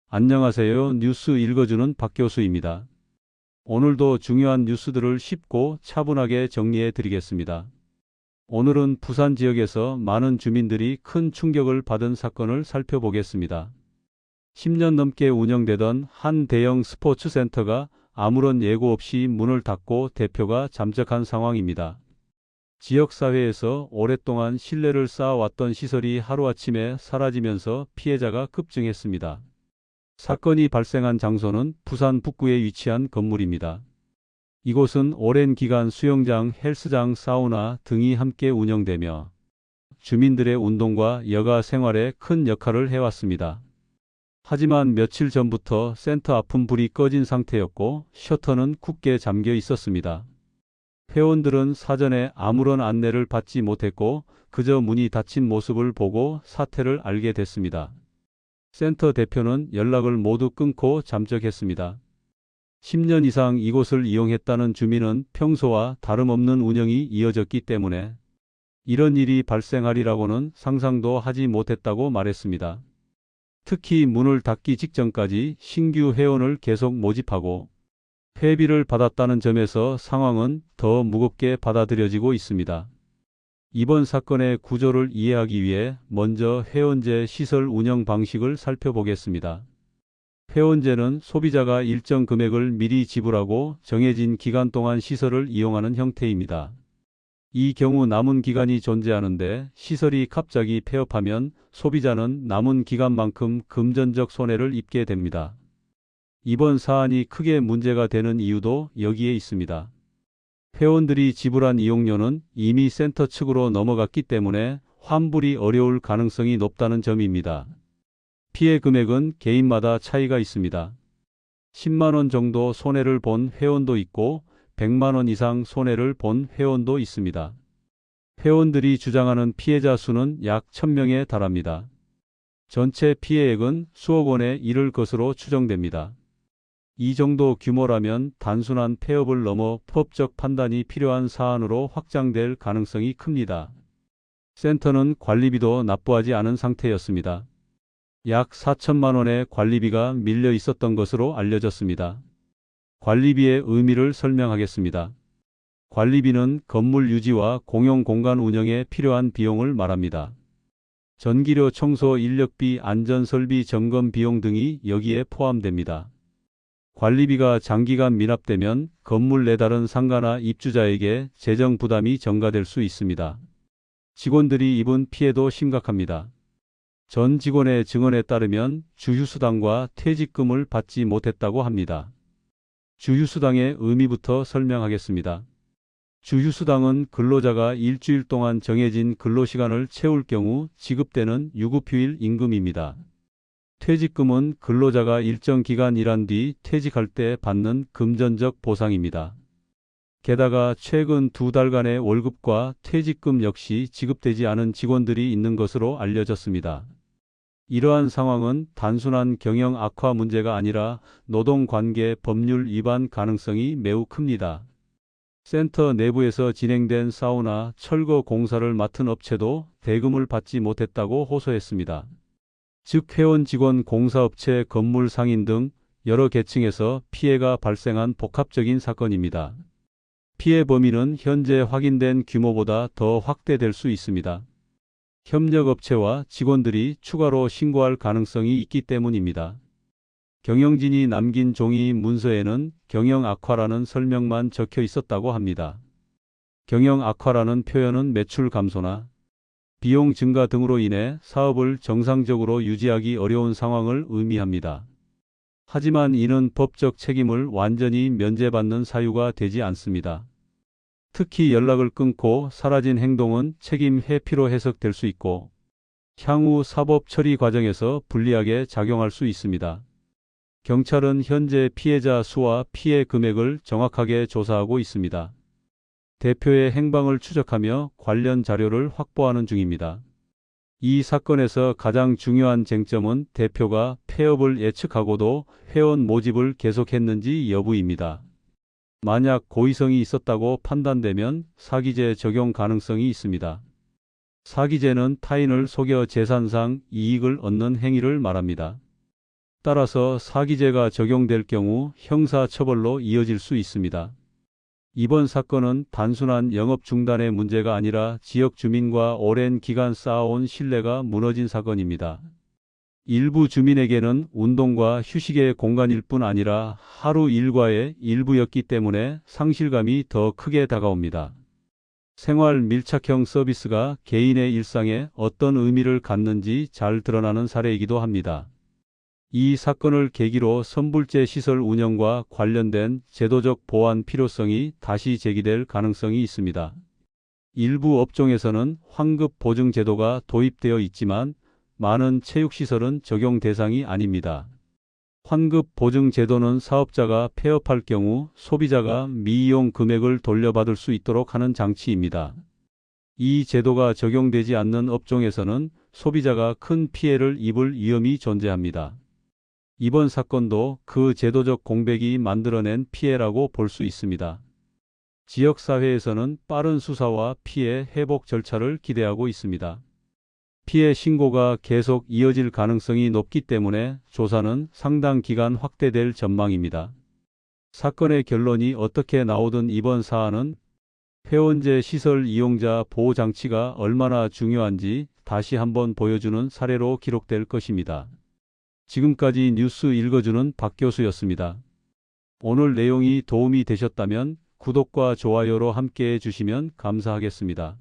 안녕하세요. 뉴스 읽어주는 박교수입니다. 오늘도 중요한 뉴스들을 쉽고 차분하게 정리해 드리겠습니다. 오늘은 부산 지역에서 많은 주민들이 큰 충격을 받은 사건을 살펴보겠습니다. 10년 넘게 운영되던 한 대형 스포츠 센터가 아무런 예고 없이 문을 닫고 대표가 잠적한 상황입니다. 지역사회에서 오랫동안 신뢰를 쌓아왔던 시설이 하루아침에 사라지면서 피해자가 급증했습니다. 사건이 발생한 장소는 부산 북구에 위치한 건물입니다. 이곳은 오랜 기간 수영장, 헬스장, 사우나 등이 함께 운영되며 주민들의 운동과 여가 생활에 큰 역할을 해왔습니다. 하지만 며칠 전부터 센터 앞은 불이 꺼진 상태였고 셔터는 굳게 잠겨 있었습니다. 회원들은 사전에 아무런 안내를 받지 못했고 그저 문이 닫힌 모습을 보고 사태를 알게 됐습니다. 센터 대표는 연락을 모두 끊고 잠적했습니다. 10년 이상 이곳을 이용했다는 주민은 평소와 다름없는 운영이 이어졌기 때문에 이런 일이 발생하리라고는 상상도 하지 못했다고 말했습니다. 특히 문을 닫기 직전까지 신규 회원을 계속 모집하고 회비를 받았다는 점에서 상황은 더 무겁게 받아들여지고 있습니다. 이번 사건의 구조를 이해하기 위해 먼저 회원제 시설 운영 방식을 살펴보겠습니다. 회원제는 소비자가 일정 금액을 미리 지불하고 정해진 기간 동안 시설을 이용하는 형태입니다. 이 경우 남은 기간이 존재하는데 시설이 갑자기 폐업하면 소비자는 남은 기간만큼 금전적 손해를 입게 됩니다. 이번 사안이 크게 문제가 되는 이유도 여기에 있습니다. 회원들이 지불한 이용료는 이미 센터 측으로 넘어갔기 때문에 환불이 어려울 가능성이 높다는 점입니다. 피해 금액은 개인마다 차이가 있습니다. 10만 원 정도 손해를 본 회원도 있고 100만 원 이상 손해를 본 회원도 있습니다. 회원들이 주장하는 피해자 수는 약 1000명에 달합니다. 전체 피해액은 수억 원에 이를 것으로 추정됩니다. 이 정도 규모라면 단순한 폐업을 넘어 법적 판단이 필요한 사안으로 확장될 가능성이 큽니다. 센터는 관리비도 납부하지 않은 상태였습니다. 약 4천만 원의 관리비가 밀려 있었던 것으로 알려졌습니다. 관리비의 의미를 설명하겠습니다. 관리비는 건물 유지와 공용 공간 운영에 필요한 비용을 말합니다. 전기료, 청소, 인력비, 안전설비 점검 비용 등이 여기에 포함됩니다. 관리비가 장기간 미납되면 건물 내 다른 상가나 입주자에게 재정 부담이 전가될 수 있습니다. 직원들이 입은 피해도 심각합니다. 전 직원의 증언에 따르면 주휴수당과 퇴직금을 받지 못했다고 합니다. 주휴수당의 의미부터 설명하겠습니다. 주휴수당은 근로자가 일주일 동안 정해진 근로시간을 채울 경우 지급되는 유급휴일 임금입니다. 퇴직금은 근로자가 일정 기간 일한 뒤 퇴직할 때 받는 금전적 보상입니다. 게다가 최근 2달간의 월급과 퇴직금 역시 지급되지 않은 직원들이 있는 것으로 알려졌습니다. 이러한 상황은 단순한 경영 악화 문제가 아니라 노동관계 법률 위반 가능성이 매우 큽니다. 센터 내부에서 진행된 사우나, 철거 공사를 맡은 업체도 대금을 받지 못했다고 호소했습니다. 즉 회원, 직원, 공사업체, 건물 상인 등 여러 계층에서 피해가 발생한 복합적인 사건입니다. 피해 범위는 현재 확인된 규모보다 더 확대될 수 있습니다. 협력업체와 직원들이 추가로 신고할 가능성이 있기 때문입니다. 경영진이 남긴 종이 문서에는 경영 악화라는 설명만 적혀 있었다고 합니다. 경영 악화라는 표현은 매출 감소나 비용 증가 등으로 인해 사업을 정상적으로 유지하기 어려운 상황을 의미합니다. 하지만 이는 법적 책임을 완전히 면제받는 사유가 되지 않습니다. 특히 연락을 끊고 사라진 행동은 책임 회피로 해석될 수 있고 향후 사법 처리 과정에서 불리하게 작용할 수 있습니다. 경찰은 현재 피해자 수와 피해 금액을 정확하게 조사하고 있습니다. 대표의 행방을 추적하며 관련 자료를 확보하는 중입니다. 이 사건에서 가장 중요한 쟁점은 대표가 폐업을 예측하고도 회원 모집을 계속했는지 여부입니다. 만약 고의성이 있었다고 판단되면 사기죄 적용 가능성이 있습니다. 사기죄는 타인을 속여 재산상 이익을 얻는 행위를 말합니다. 따라서 사기죄가 적용될 경우 형사처벌로 이어질 수 있습니다. 이번 사건은 단순한 영업 중단의 문제가 아니라 지역 주민과 오랜 기간 쌓아온 신뢰가 무너진 사건입니다. 일부 주민에게는 운동과 휴식의 공간일 뿐 아니라 하루 일과의 일부였기 때문에 상실감이 더 크게 다가옵니다. 생활 밀착형 서비스가 개인의 일상에 어떤 의미를 갖는지 잘 드러나는 사례이기도 합니다. 이 사건을 계기로 선불제 시설 운영과 관련된 제도적 보완 필요성이 다시 제기될 가능성이 있습니다. 일부 업종에서는 환급 보증 제도가 도입되어 있지만 많은 체육시설은 적용 대상이 아닙니다. 환급 보증 제도는 사업자가 폐업할 경우 소비자가 미이용 금액을 돌려받을 수 있도록 하는 장치입니다. 이 제도가 적용되지 않는 업종에서는 소비자가 큰 피해를 입을 위험이 존재합니다. 이번 사건도 그 제도적 공백이 만들어낸 피해라고 볼 수 있습니다. 지역사회에서는 빠른 수사와 피해 회복 절차를 기대하고 있습니다. 피해 신고가 계속 이어질 가능성이 높기 때문에 조사는 상당 기간 확대될 전망입니다. 사건의 결론이 어떻게 나오든 이번 사안은 폐원제 시설 이용자 보호 장치가 얼마나 중요한지 다시 한번 보여주는 사례로 기록될 것입니다. 지금까지 뉴스 읽어주는 박 교수였습니다. 오늘 내용이 도움이 되셨다면 구독과 좋아요로 함께해 주시면 감사하겠습니다.